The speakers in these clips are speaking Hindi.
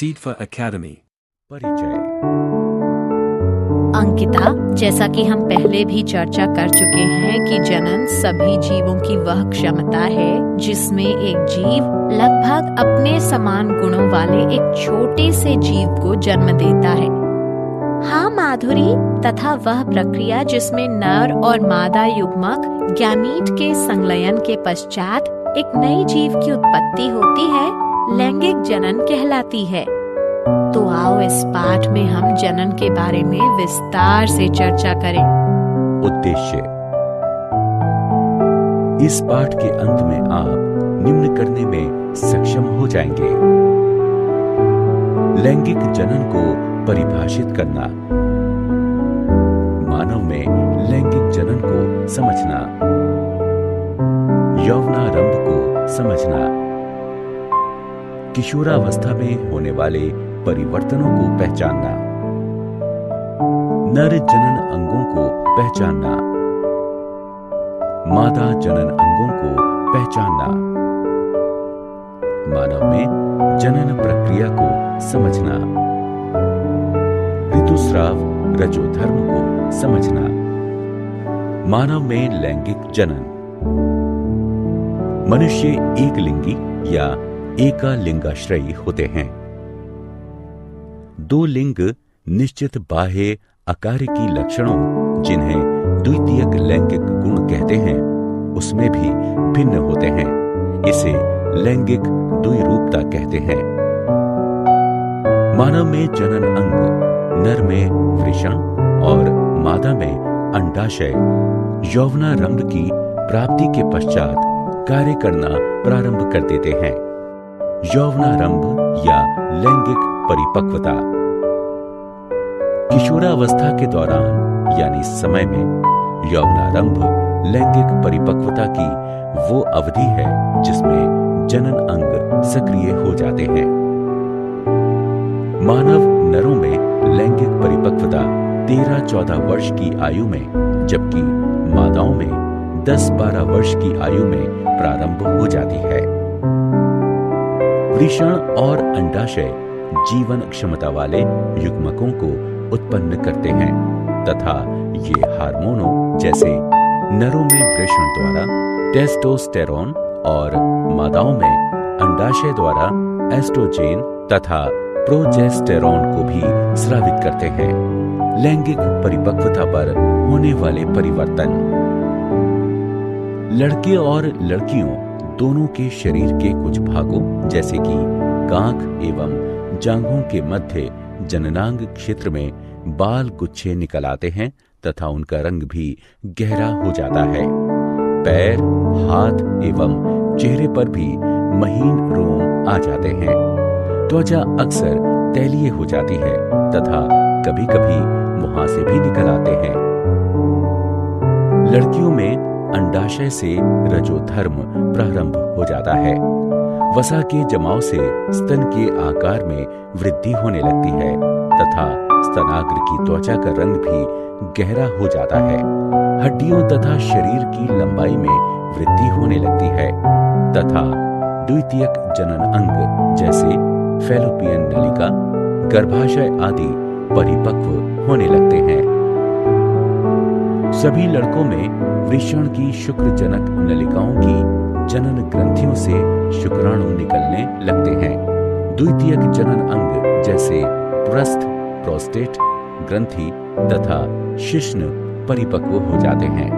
Seedfa Academy. परिचय। अंकिता, जैसा कि हम पहले भी चर्चा कर चुके हैं कि जनन सभी जीवों की वह क्षमता है जिसमें एक जीव लगभग अपने समान गुणों वाले एक छोटे से जीव को जन्म देता है। हाँ माधुरी, तथा वह प्रक्रिया जिसमें नर और मादा युग्मक गैमीट के संलयन के पश्चात एक नई जीव की उत्पत्ति होती है, लैंगिक जनन कहलाती है। तो आओ इस पाठ में हम जनन के बारे में विस्तार से चर्चा करें। उद्देश्य। इस पाठ के अंत में आप निम्न करने में सक्षम हो जाएंगे। लैंगिक जनन को परिभाषित करना, मानव में लैंगिक जनन को समझना, यौवनारंभ को समझना, किशोरावस्था में होने वाले परिवर्तनों को पहचानना, नर जनन अंगों को पहचानना, मादा जनन अंगों को पहचानना, मानव में जनन प्रक्रिया को समझना, ऋतुस्राव रजोधर्म को समझना, मानव में लैंगिक जनन। मनुष्य एक लिंगी या एकालिंगाश्रयी होते हैं। दो लिंग निश्चित बाह्य आकारिकी लक्षणों, जिन्हें द्वितीयक लैंगिक गुण कहते हैं, उसमें भी भिन्न होते हैं। इसे लैंगिक द्विरूपता कहते हैं। मानव में जनन अंग नर में वृषण और मादा में अंडाशय यौवनारंभ की प्राप्ति के पश्चात कार्य करना प्रारंभ कर देते हैं। यौवनारंभ या लैंगिक परिपक्वता। किशोरावस्था के दौरान यानी समय में यौवनारंभ लैंगिक परिपक्वता की वो अवधि है जिसमें जनन अंग सक्रिय हो जाते हैं। मानव नरों में लैंगिक परिपक्वता 13-14 वर्ष की आयु में, जबकि मादाओं में 10-12 वर्ष की आयु में प्रारंभ हो जाती है। वृषण और अंडाशय जीवन क्षमता वाले युग्मकों को उत्पन्न करते हैं तथा ये हार्मोनों जैसे नरों में वृषण द्वारा टेस्टोस्टेरोन और मादाओं में अंडाशय द्वारा एस्ट्रोजेन तथा प्रोजेस्टेरोन को भी स्रावित करते हैं। लैंगिक परिपक्वता पर होने वाले परिवर्तन। लड़के और लड़कियों दोनों के शरीर के कुछ भागों जैसे कि कांख एवं जांघों के मध्य जननांग क्षेत्र में बाल गुच्छे निकल आते हैं तथा उनका रंग भी गहरा हो जाता है। पैर, हाथ एवं चेहरे पर भी महीन रोम आ जाते हैं। त्वचा अक्सर तैलीय हो जाती है तथा कभी-कभी मुहासे भी निकल आते हैं। लड़कियों में अंडाशय से रजोधर्म प्रारंभ हो जाता है। वसा के जमाव से स्तन के आकार में वृद्धि होने लगती है तथा स्तनाग्र की त्वचा का रंग भी गहरा हो जाता है। हड्डियों तथा शरीर की लंबाई में वृद्धि होने लगती है तथा द्वितीयक जनन अंग जैसे फैलोपियन नलिका, गर्भाशय आदि परिपक्व होने लगते हैं। सभी लड़कों में वृषण की शुक्रजनक नलिकाओं की जनन ग्रंथियों से शुक्राणु निकलने लगते हैं। द्वितीयक जनन अंग जैसे प्रस्थ, प्रोस्टेट ग्रंथि तथा शिश्न परिपक्व हो जाते हैं।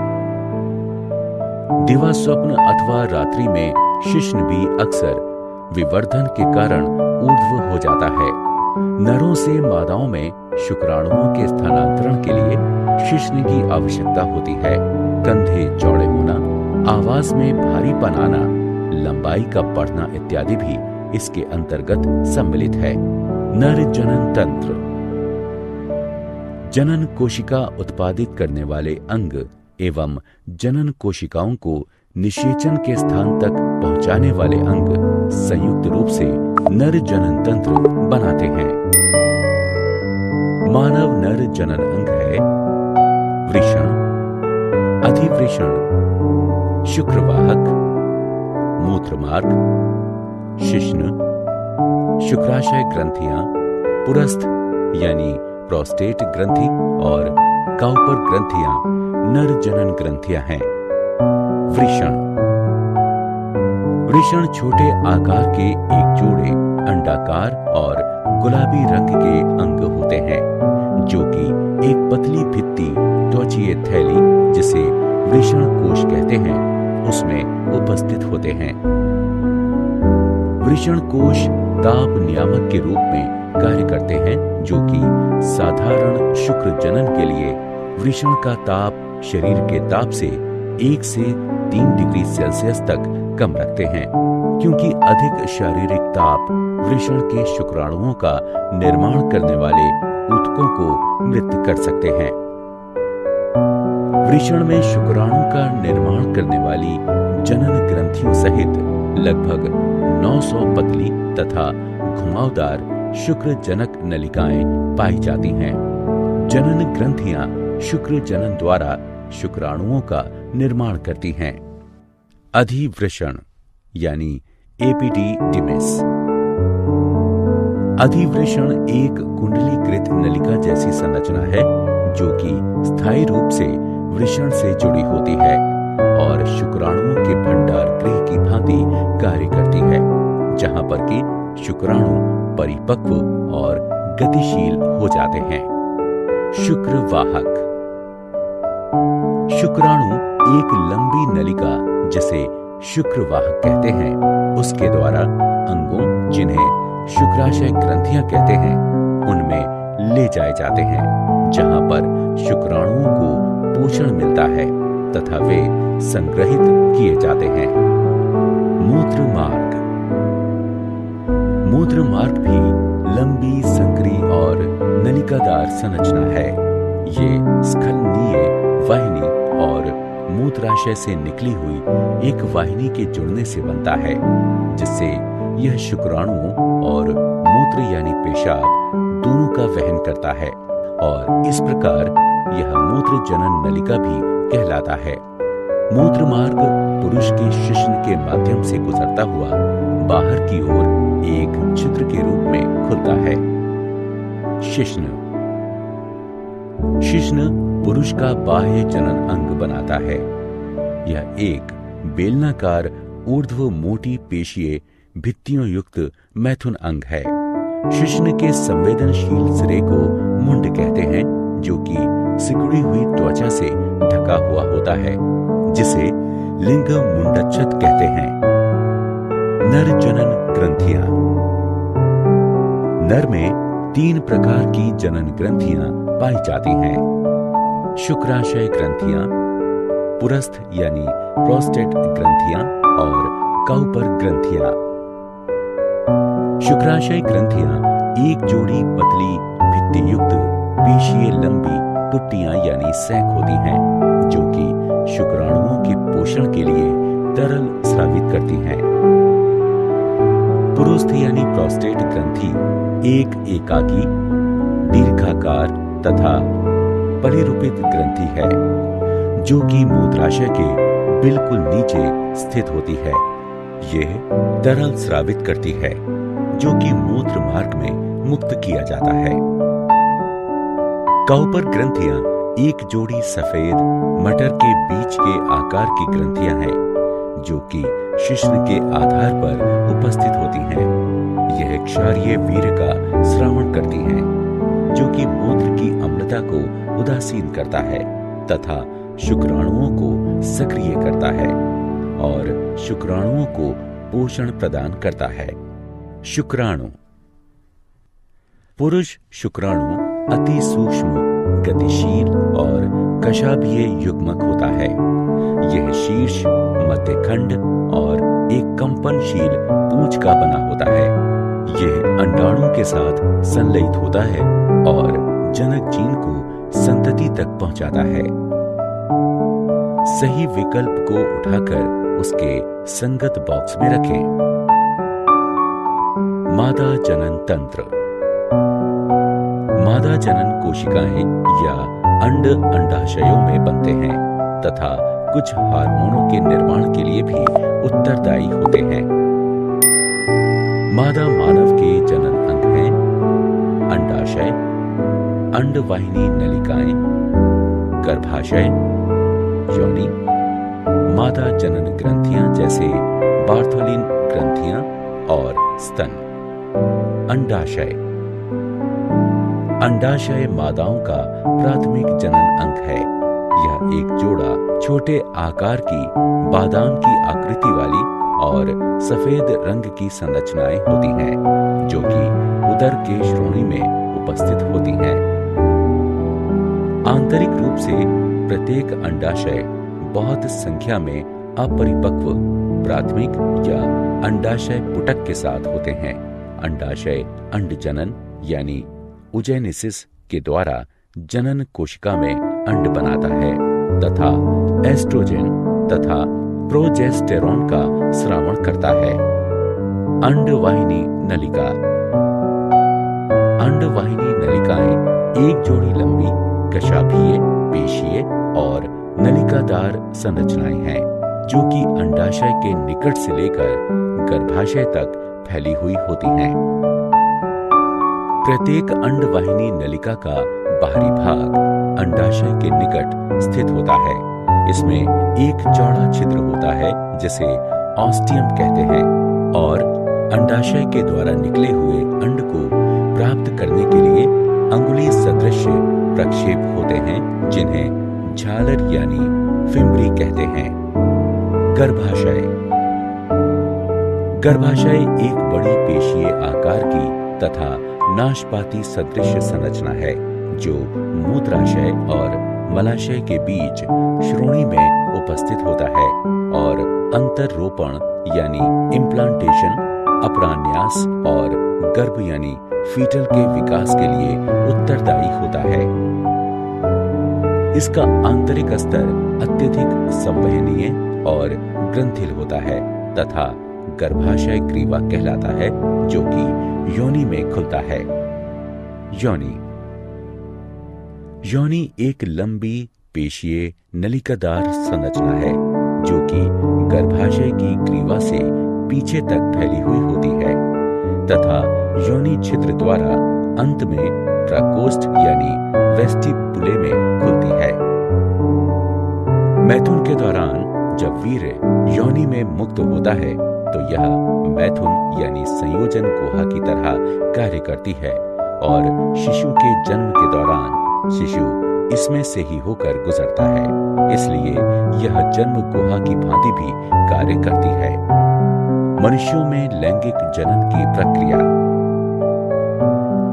दिवा स्वप्न अथवा रात्रि में शिश्न भी अक्सर विवर्धन के कारण ऊर्ध्व हो जाता है। नरों से मादाओं में शुक्राणुओं के स्थानांतरण के लिए शिश्न की आवश्यकता होती है। कंधे चौड़े होना, आवाज में भारीपन आना, लंबाई का बढ़ना इत्यादि भी इसके अंतर्गत सम्मिलित है। नर जनन तंत्र। जनन कोशिका उत्पादित करने वाले अंग एवं जनन कोशिकाओं को निषेचन के स्थान तक पहुंचाने वाले अंग संयुक्त रूप से नर जनन तंत्र बनाते हैं। मानव नर जनन अंग है वृषण, अधिवृषण, शुक्रवाहक, मूत्रमार्ग, शिश्न, शुक्राशय ग्रंथियां पुरस्थ यानी प्रोस्टेट ग्रंथि और काउपर ग्रंथियां नर जनन ग्रंथियां हैं। वृषण। वृषण छोटे आकार के एक जोड़े अंडाकार और गुलाबी रंग के अंग होते हैं, जो कि एक पतली भित्ति त्वचीय थैली जिसे वृषण कोश कहते हैं उसमें उपस्थित होते हैं। वृषण कोश ताप नियामक के रूप में कार्य करते हैं, जो कि साधारण शुक्र जनन के लिए वृषण का ताप शरीर के ताप से 1 से 3 डिग्री सेल्सियस तक कम रखते हैं, क्योंकि अधिक शारीरिक ताप वृषण के शुक्राणुओं का निर्माण करने वाले ऊतकों को मृत कर सकते हैं। वृषण में शुक्राणु का निर्माण करने वाली जनन ग्रंथियों सहित लगभग 900 पतली तथा घुमावदार शुक्र जनक नलिकाएं पाई जाती हैं। जनन ग्रंथियां शुक्र जनन द्वारा शुक्राणुओं का निर्माण करती हैं। अधिवृषण यानी एपिडिडिमिस। अधिवृषण एक कुंडलीकृत नलिका जैसी संरचना है, जो कि स्थायी रूप से वृषण से जुड़ी होती है और शुक्राणुओं के भंडार गृह की भांति कार्य करती है, जहां पर कि शुक्राणु परिपक्व और गतिशील हो जाते हैं। शुक्रवाहक। शुक्राणु एक लंबी नलिका जिसे शुक्रवाहक कहते हैं, उसके द्वारा अंगों जिन्हें शुक्राशय ग्रंथियां कहते हैं उनमें ले जाए जाते हैं, जहां पर शुक्राणुओं को पोषण मिलता है तथा वे संग्रहित किए जाते हैं। मूत्र मार्ग। मूत्र मार्ग भी लंबी संकरी और नलिकादार संरचना है। ये स्खलनीय वाहिनी और मूत्राशय से निकली हुई एक वाहिनी के जुड़ने से बनता है, जिससे यह शुक्राणुओं और मूत्र यानी पेशाब दोनों का वहन करता है और इस प्रकार यह मूत्र जनन नलिका भी कहलाता है। मूत्र मार्ग पुरुष के शिश्न के माध्यम से गुजरता हुआ बाहर की ओर एक छिद्र के रूप में खुलता है। शिश्न। शिश्न पुरुष का बाह्य जनन अंग बनाता है। यह एक बेलनाकार ऊर्ध्व मोटी पेशीय भित्तियों युक्त मैथुन अंग है। शिश्न के संवेदनशील सिरे को मुंड कहते हैं, जो कि सिकुड़ी हुई त्वचा से ढका हुआ होता है, जिसे लिंग मुंडच्छद कहते हैं। नर जनन ग्रंथियां। नर में 3 प्रकार की जनन ग्रंथियां पाई जाती हैं। शुक्राशय ग्रंथियां, पुरस्थ यानी प्रोस्टेट ग्रंथियां और काउपर ग्रंथियां। शुक्राशय ग्रंथियां एक जोड़ी पतली भित्ति युक्त पेशीय लंबी पुट्टियां यानी सैक होती हैं, जो कि शुक्राणुओं के पोषण के लिए तरल स्रावित करती हैं। पुरुस्थ यानी प्रोस्टेट ग्रंथि एक एकाकी दीर्घाकार तथा परिरूपित ग्रंथि है, जो कि मूत्राशय के बिल्कुल नीचे स्थित होती है। यह तरल स्रावित करती है, जो कि मूत्र मार्ग में मुक्त किया जाता है। काउपर ग्रंथियां एक जोड़ी सफेद मटर के बीच के आकार की ग्रंथियां हैं, जो कि शिश्न के आधार पर उपस्थित होती हैं। यह क्षारीय वीर्य का स्रावण करती हैं, जो कि मूत्र की अम्लता को उदासीन करता है तथा शुक्राणुओं को सक्रिय करता है और शुक्राणुओं को पोषण प्रदान करता है। शुक्राणु। पुरुष शुक्राणु अति सूक्ष्म, गतिशील और कशाभीय युग्मक होता है। यह शीर्ष, मध्यखंड और एक कंपनशील पूंछ का बना होता है। यह अंडाणु के साथ संलयित होता है और जनक जीन को संतति तक पहुंचाता है। सही विकल्प को उठाकर उसके संगत बॉक्स में रखें। मादा जनन तंत्र। मादा जनन कोशिकाएं या अंड अंडाशयों में बनते हैं तथा कुछ हार्मोनों के निर्माण के लिए भी उत्तरदायी होते हैं। मादा मानव के जन्म अंडवाहिनी नलिकाएं, गर्भाशय, योनि, मादा जनन ग्रंथियां जैसे बार्थोलिन ग्रंथियां और स्तन। अंडाशय। अंडाशय मादाओं का प्राथमिक जनन अंग है। यह एक जोड़ा छोटे आकार की बादाम की आकृति वाली और सफेद रंग की संरचनाएं होती हैं, जो कि उदर के श्रोणि में उपस्थित होती हैं। आंतरिक रूप से प्रत्येक अंडाशय बहुत संख्या में अपरिपक्व प्राथमिक या अंडाशय पुटक के साथ होते हैं। अंडाशय अंडजनन यानी उजेनेसिस के द्वारा जनन कोशिका में अंड बनाता है तथा एस्ट्रोजन तथा प्रोजेस्टेरॉन का स्रावण करता है। अंडवाहिनी नलिका। अंडवाहिनी नलिकाएं एक जोड़ी लंबी कशाभीय, पेशीय और नलिकादार संरचनाएं हैं, जो कि अंडाशय के निकट से लेकर गर्भाशय तक फैली हुई होती हैं। प्रत्येक अंडवाहिनी नलिका का बाहरी भाग अंडाशय के निकट स्थित होता है। इसमें एक चौड़ा छिद्र होता है जिसे ऑस्टियम कहते हैं और अंडाशय के द्वारा निकले हुए अंड को प्राप्त करने के लिए अंगुली सदृश प्रक्षेप होते हैं, जिन्हें झालर यानी फिम्बरी कहते हैं। गर्भाशय। गर्भाशय एक बड़ी पेशीय आकार की तथा नाशपाती सदृश संरचना है, जो मूत्राशय और मलाशय के बीच श्रोणि में उपस्थित होता है और अंतररोपण यानी इम्प्लांटेशन, अपरान्यास और गर्भ यानी फीटल के विकास के लिए उत्तरदायी होता है। इसका आंतरिक स्तर अत्यधिक संवहनीय और ग्रंथिल होता है तथा गर्भाशय ग्रीवा कहलाता है, जो कि योनि में खुलता है। योनि। योनि एक लंबी पेशीय नलिकादार संरचना है, जो कि गर्भाशय की ग्रीवा से पीछे तक फैली हुई होती है तथा योनि छिद्र द्वारा अंत में प्रकोष्ठ यानी वेस्टिबुले में खुलती है। मैथुन के दौरान जब वीर्य योनि में मुक्त होता है तो यह मैथुन यानी संयोजन गुहा की तरह कार्य करती है और शिशु के जन्म के दौरान शिशु इसमें से ही होकर गुजरता है, इसलिए यह जन्म गुहा की भांति भी कार्य करती है। मनुष्यों में लैंगिक जनन की प्रक्रिया।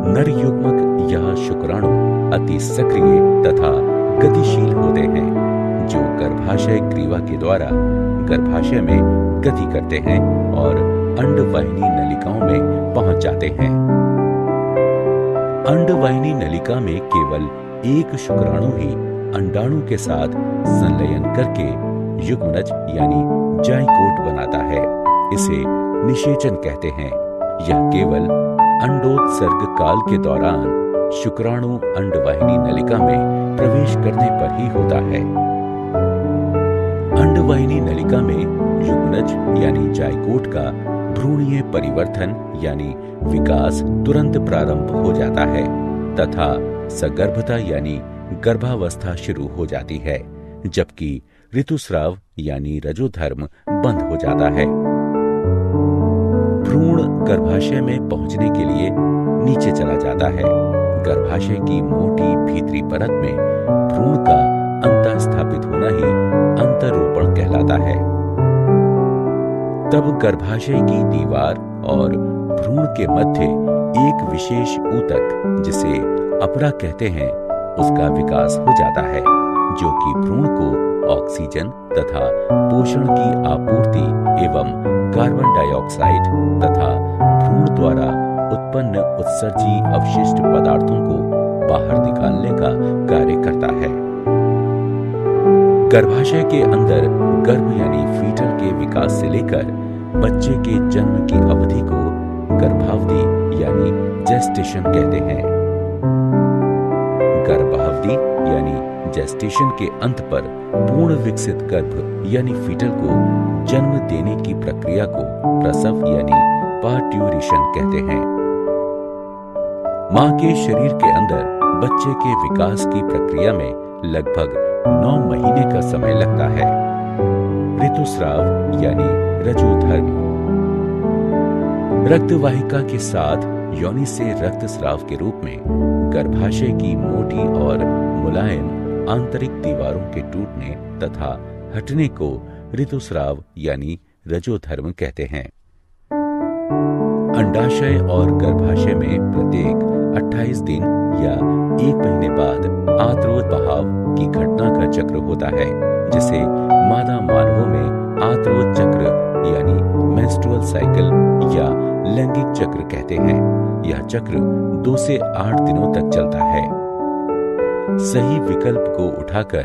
नर युग्मक या शुक्राणु अति सक्रिय तथा गतिशील होते हैं, जो गर्भाशय ग्रीवा के द्वारा गर्भाशय में गति करते हैं और अंडवाहिनी नलिकाओं में पहुंच जाते हैं। अंडवाहिनी नलिका में केवल एक शुक्राणु ही अंडाणु के साथ संलयन करके युग्मनज यानी जाइगोट बनाता है। इसे निषेचन कहते हैं। यह केवल अंडोत्सर्ग काल के दौरान शुक्राणु अंडवाहिनी नलिका में प्रवेश करने पर ही होता है। अंडवाहिनी नलिका में युग्मनज यानी जाइगोट का भ्रूणीय परिवर्तन यानी विकास तुरंत प्रारंभ हो जाता है तथा सगर्भता यानी गर्भावस्था शुरू हो जाती है, जबकि ऋतुस्राव यानी रजोधर्म बंद हो जाता है। भ्रूण गर्भाशय में पहुंचने के लिए नीचे चला जाता है। गर्भाशय की मोटी भीतरी परत में भ्रूण का अंतःस्थापित होना ही अंतरोपण कहलाता है। तब गर्भाशय की दीवार और भ्रूण के मध्य एक विशेष ऊतक, जिसे अपरा कहते हैं, उसका विकास हो जाता है, जो कि भ्रूण को ऑक्सीजन तथा पोषण की आपूर्ति एवं कार्बन डाइऑक्साइड तथा भ्रूण द्वारा उत्पन्न उत्सर्जी अवशिष्ट पदार्थों को बाहर निकालने का कार्य करता है। गर्भाशय के अंदर गर्भ यानी फीटल के विकास से लेकर बच्चे के जन्म की अवधि को गर्भावधि यानी जेस्टेशन कहते हैं। गर्भावधि यानी जेस्टेशन के अंत पर पूर्ण विकसित गर्भ यानी फीटल को जन्म देने की प्रक्रिया को प्रसव यानी पार्ट्यूरेशन कहते हैं। मां के शरीर के अंदर बच्चे के विकास की प्रक्रिया में लगभग 9 महीने का समय लगता है। ऋतुस्राव यानी रजोधर्म। रक्तवाहिका के साथ योनि से रक्तस्राव के रूप में गर्भाशय की मोटी और मुलायम आंतरिक दीवारों के टूटने तथा हटने को ऋतुस्राव यानी रजोधर्म कहते हैं। अंडाशय और गर्भाशय में प्रत्येक 28 दिन या 1 महीने बाद आत्रोद्भाव की घटना का चक्र होता है, जिसे मादा मानवों में आत्रोद चक्र यानी मेंस्ट्रुअल साइकिल या लैंगिक चक्र कहते हैं। यह चक्र 2 से 8 दिनों तक चलता है। सही विकल्प को उठाकर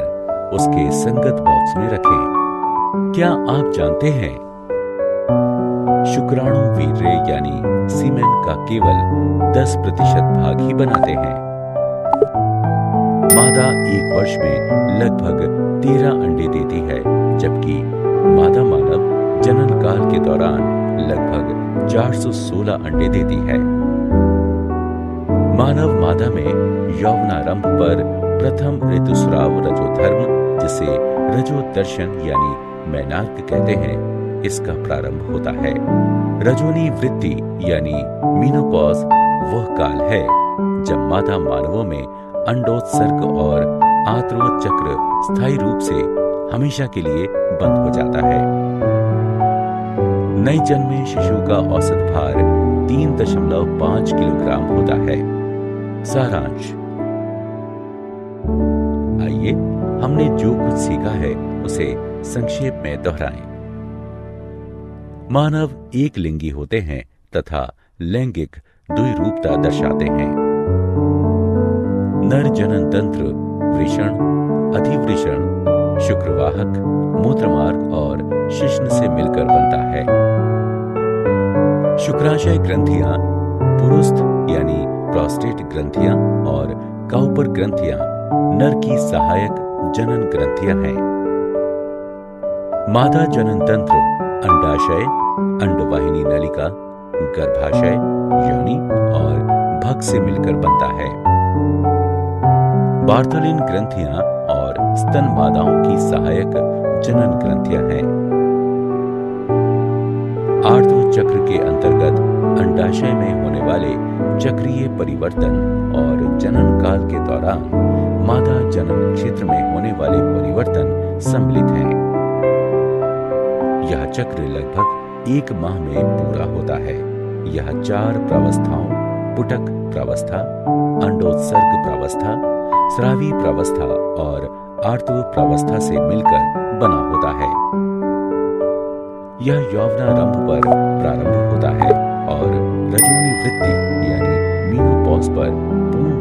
उसके संगत बॉक्स में रखें। क्या आप जानते हैं शुक्राणु वीर्य यानी सीमेन का केवल 10% भाग ही बनाते हैं। मादा 1 वर्ष में लगभग 13 अंडे देती है, जबकि मादा मानव जनन काल के दौरान लगभग 416 अंडे देती है। मानव मादा में यौवनारंभ पर प्रथम ऋतुस्राव रजोधर्म, जिसे रजोदर्शन यानी मैनार्क कहते हैं, इसका प्रारंभ होता है। रजोनी वृत्ति यानी मीनोपॉज वह काल है जब मादा मानवों में अंडोत्सर्ग और आत्रोद चक्र स्थायी रूप से हमेशा के लिए बंद हो जाता है। नई जन्मे शिशु का औसत भार 3.5 किलोग्राम होता है। सारांश। आइए हमने जो कुछ सीखा है उसे संक्षेप में दोहराएं। मानव एक लिंगी होते हैं तथा लैंगिक द्विरूपता दर्शाते हैं। नर जनन तंत्र वृषण, अधिवृषण, शुक्रवाहक, मूत्रमार्ग और शिश्न से मिलकर बनता है। शुक्राशय ग्रंथियां पुरुस्थ यानी प्रोस्टेट ग्रंथियां और काउपर ग्रंथियां नर की सहायक जनन ग्रंथियां हैं। मादा जनन तंत्र अंडाशय, अंडवाहिनी नलिका, गर्भाशय, योनि और भग से मिलकर बनता है। बार्थोलिन ग्रंथियां और स्तन मादाओं की सहायक जनन ग्रंथियां हैं। आर्द्र चक्र के अंतर्गत अंडाशय में होने वाले चक्रीय परिवर्तन और जनन काल के दौरान मादा जनन क्षेत्र में होने वाले परिवर्तन सम्मिलित हैं। यह चक्र लगभग 1 माह में पूरा होता है। यह 4 प्रावस्थाओं पुटक प्रावस्था, अंडोत्सर्ग प्रावस्था, स्रावी प्रावस्था और आर्तव प्रावस्था से मिलकर बना होता है। यह यौवनारंभ पर प्रारंभ होता है और रजोनी वृत्ति यानी मीनोपॉज पर पूर्ण